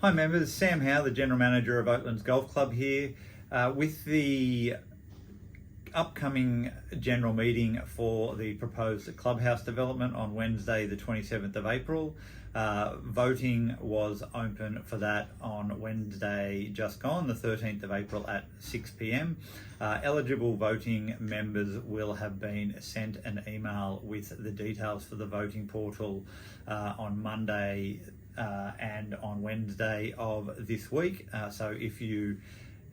Hi members, Sam Howe, the General Manager of Oatlands Golf Club here, with the upcoming general meeting for the proposed clubhouse development on Wednesday the 27th of April. Voting was open for that on Wednesday just gone, the 13th of April at 6 p.m. Eligible voting members will have been sent an email with the details for the voting portal on Monday and on Wednesday of this week. So if you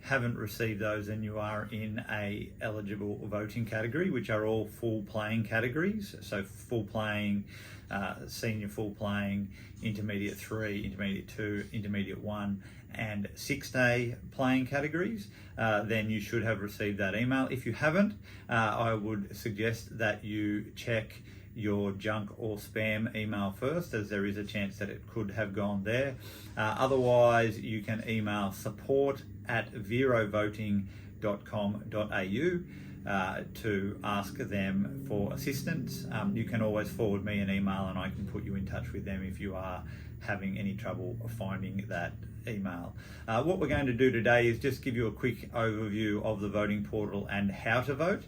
haven't received those and you are in a eligible voting category, which are all full playing categories, so full playing, senior full playing, intermediate 3, intermediate 2, intermediate 1 and 6-day playing categories, then you should have received that email. If you haven't, I would suggest that you check your junk or spam email first, as there is a chance that it could have gone there. Otherwise, you can email support@verovoting.com.au to ask them for assistance. You can always forward me an email and I can put you in touch with them if you are having any trouble finding that email. What we're going to do today is just give you a quick overview of the voting portal and how to vote.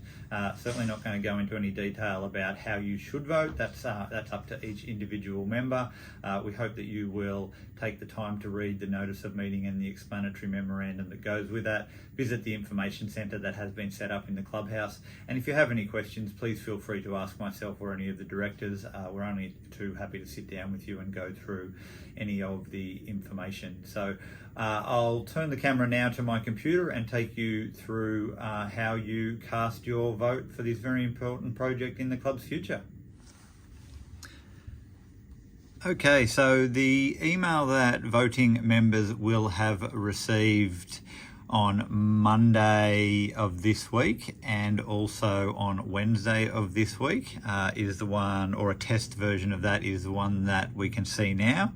Certainly not going to go into any detail about how you should vote. That's up to each individual member. We hope that you will take the time to read the notice of meeting and the explanatory memorandum that goes with that. Visit the information centre that has been set up in the clubhouse. And if you have any questions, please feel free to ask myself or any of the directors. We're only too happy to sit down with you and go through any of the information. So I'll turn the camera now to my computer and take you through how you cast your vote for this very important project in the club's future. Okay, so the email that voting members will have received on Monday of this week and also on Wednesday of this week is the one, or a test version of that is the one that we can see now.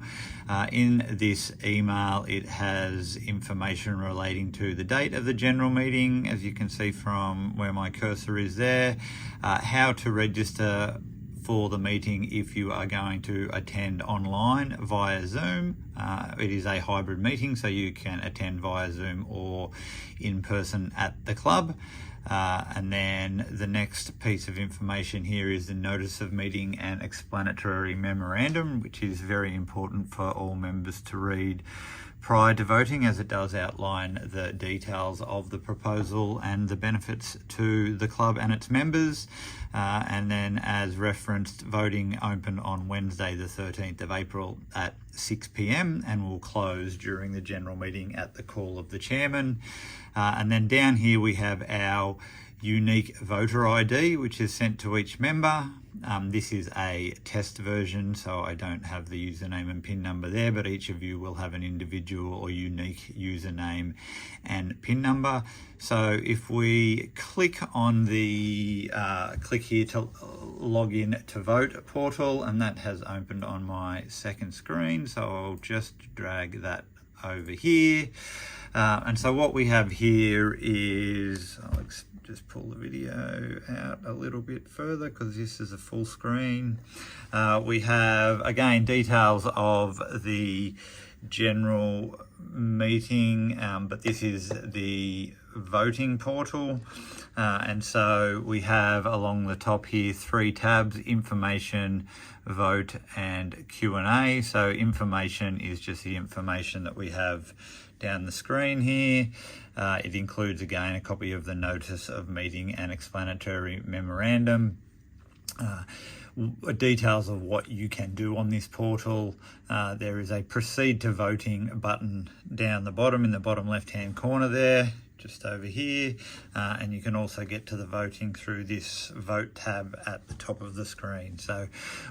In this email, it has information relating to the date of the general meeting, as you can see from where my cursor is there, how to register for the meeting if you are going to attend online via Zoom. It is a hybrid meeting, so you can attend via Zoom or in person at the club. And then the next piece of information here is the notice of meeting and explanatory memorandum, which is very important for all members to read prior to voting, as it does outline the details of the proposal and the benefits to the club and its members. And then, as referenced, voting open on Wednesday the 13th of April at 6 p.m. and will close during the general meeting at the call of the chairman. And then down here we have our unique voter ID, which is sent to each member. This is a test version, so I don't have the username and PIN number there, but each of you will have an individual or unique username and PIN number. So if we click on the click here to log in to vote portal, and that has opened on my second screen, so I'll just drag that over here. And so what we have here is, I'll just pull the video out a little bit further because this is a full screen. We have, again, details of the general meeting, but this is the voting portal. And so we have along the top here 3 tabs: information, vote and Q&A. So information is just the information that we have down the screen here. It includes, again, a copy of the notice of meeting and explanatory memorandum, details of what you can do on this portal. There is a proceed to voting button down the bottom, in the bottom left hand corner there, just over here, and you can also get to the voting through this vote tab at the top of the screen. So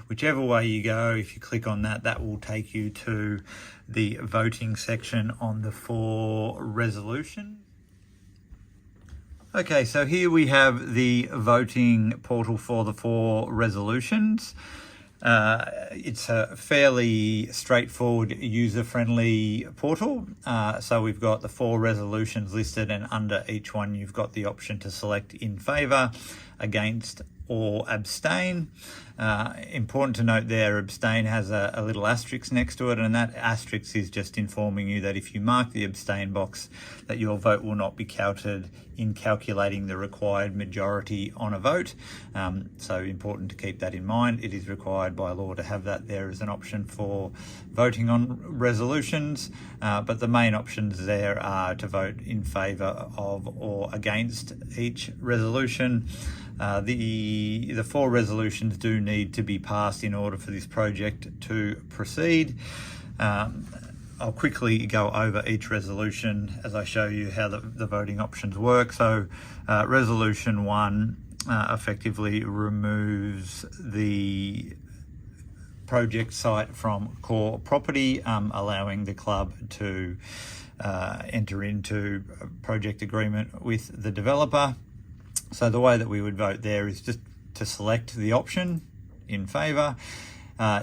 whichever way you go, if you click on that, that will take you to the voting section on the 4 resolutions. Okay, so here we have the voting portal for the 4 resolutions. It's a fairly straightforward, user-friendly portal. So we've got the 4 resolutions listed, and under each one you've got the option to select in favour, against or abstain. Important to note there, abstain has a little asterisk next to it, and that asterisk is just informing you that if you mark the abstain box, that your vote will not be counted in calculating the required majority on a vote. So important to keep that in mind. It is required by law to have that there as an option for voting on resolutions, but the main options there are to vote in favour of or against each resolution. The 4 resolutions do need to be passed in order for this project to proceed. I'll quickly go over each resolution as I show you how the voting options work. So resolution 1 effectively removes the project site from core property, allowing the club to enter into a project agreement with the developer. So the way that we would vote there is just to select the option in favour.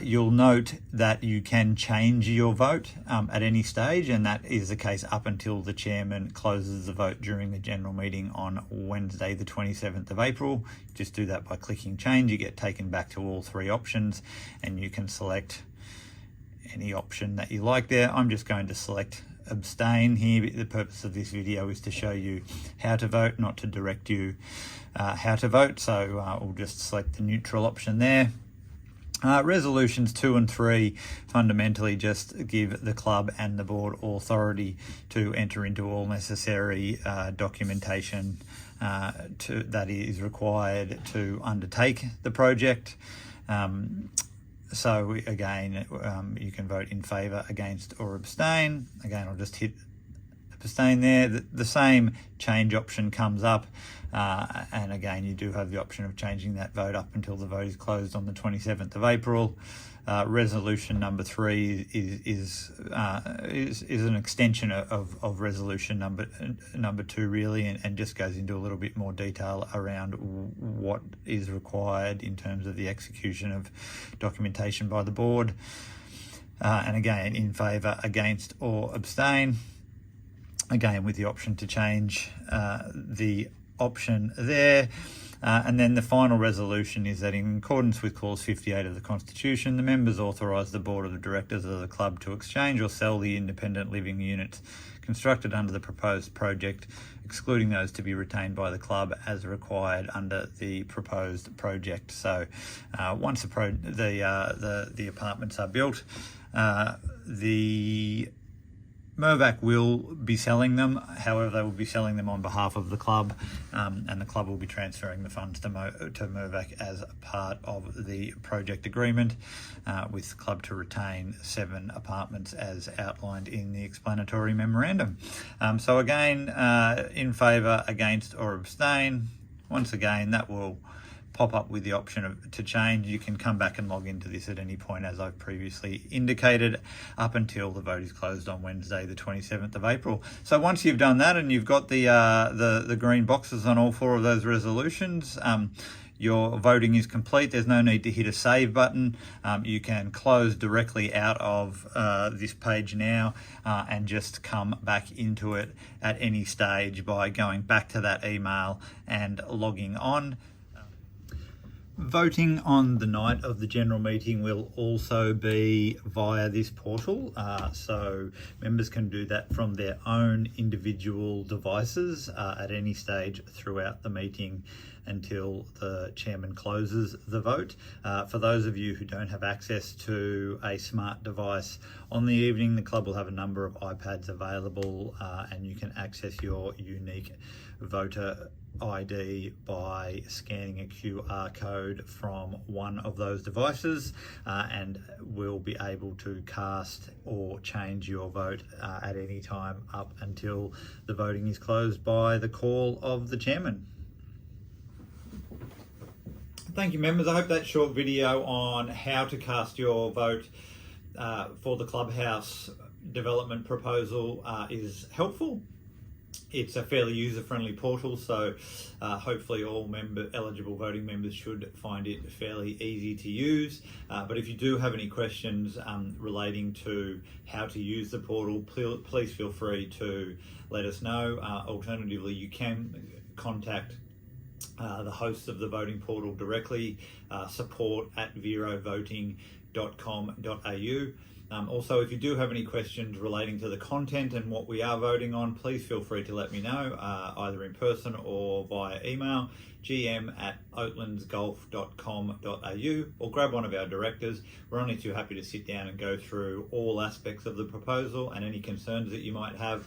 You'll note that you can change your vote at any stage, and that is the case up until the chairman closes the vote during the general meeting on Wednesday the 27th of April. Just do that by clicking change. You get taken back to all 3 options, and you can select any option that you like there. I'm just going to select abstain here. The purpose of this video is to show you how to vote, not to direct you how to vote. So we'll just select the neutral option there. Resolutions 2 and 3 fundamentally just give the club and the board authority to enter into all necessary documentation that is required to undertake the project. So again, you can vote in favour, against or abstain. Again, I'll just hit abstain there. The same change option comes up, and again, you do have the option of changing that vote up until the vote is closed on the 27th of April. Resolution number 3 is an extension of resolution number 2 really, and just goes into a little bit more detail around what is required in terms of the execution of documentation by the board. And again, in favour, against or abstain. Again, with the option to change the option there. And then the final resolution is that in accordance with clause 58 of the Constitution, the members authorise the board of directors of the club to exchange or sell the independent living units constructed under the proposed project, excluding those to be retained by the club as required under the proposed project. So once the apartments are built, the Mirvac will be selling them. However, they will be selling them on behalf of the club, and the club will be transferring the funds to Mirvac as part of the project agreement, with the club to retain 7 apartments as outlined in the explanatory memorandum. So again, in favour, against or abstain. Once again, that will pop up with the option to change. You can come back and log into this at any point, as I've previously indicated, up until the vote is closed on Wednesday the 27th of April. So once you've done that and you've got the green boxes on all 4 of those resolutions, your voting is complete. There's no need to hit a save button. You can close directly out of this page now and just come back into it at any stage by going back to that email and logging on. Voting on the night of the general meeting will also be via this portal, so members can do that from their own individual devices at any stage throughout the meeting until the chairman closes the vote. For those of you who don't have access to a smart device on the evening, the club will have a number of iPads available, and you can access your unique voter ID by scanning a QR code from one of those devices, and will be able to cast or change your vote at any time up until the voting is closed by the call of the chairman. Thank you, members. I hope that short video on how to cast your vote for the Clubhouse development proposal is helpful. It's a fairly user-friendly portal, so hopefully all eligible voting members should find it fairly easy to use. But if you do have any questions relating to how to use the portal, please feel free to let us know. Alternatively, you can contact the hosts of the voting portal directly, support@verovoting.com.au. Also, if you do have any questions relating to the content and what we are voting on, please feel free to let me know, either in person or via email, gm@oatlandsgolf.com.au, or grab one of our directors. We're only too happy to sit down and go through all aspects of the proposal and any concerns that you might have,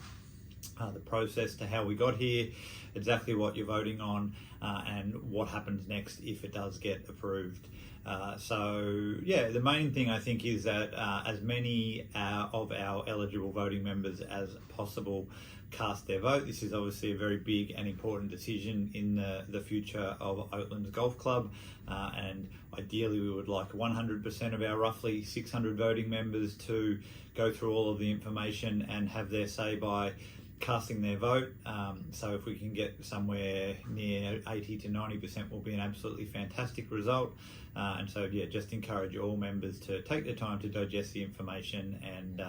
the process to how we got here, exactly what you're voting on, and what happens next if it does get approved. So yeah, the main thing I think is that as many of our eligible voting members as possible cast their vote. This is obviously a very big and important decision in the future of Oatlands Golf Club, and ideally we would like 100% of our roughly 600 voting members to go through all of the information and have their say by casting their vote. So if we can get somewhere near 80 to 90% will be an absolutely fantastic result. And so yeah, just encourage all members to take the time to digest the information and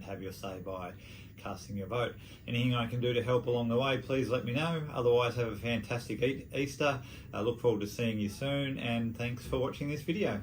have your say by casting your vote. Anything I can do to help along the way, please let me know. Otherwise, have a fantastic Easter. I look forward to seeing you soon, and thanks for watching this video.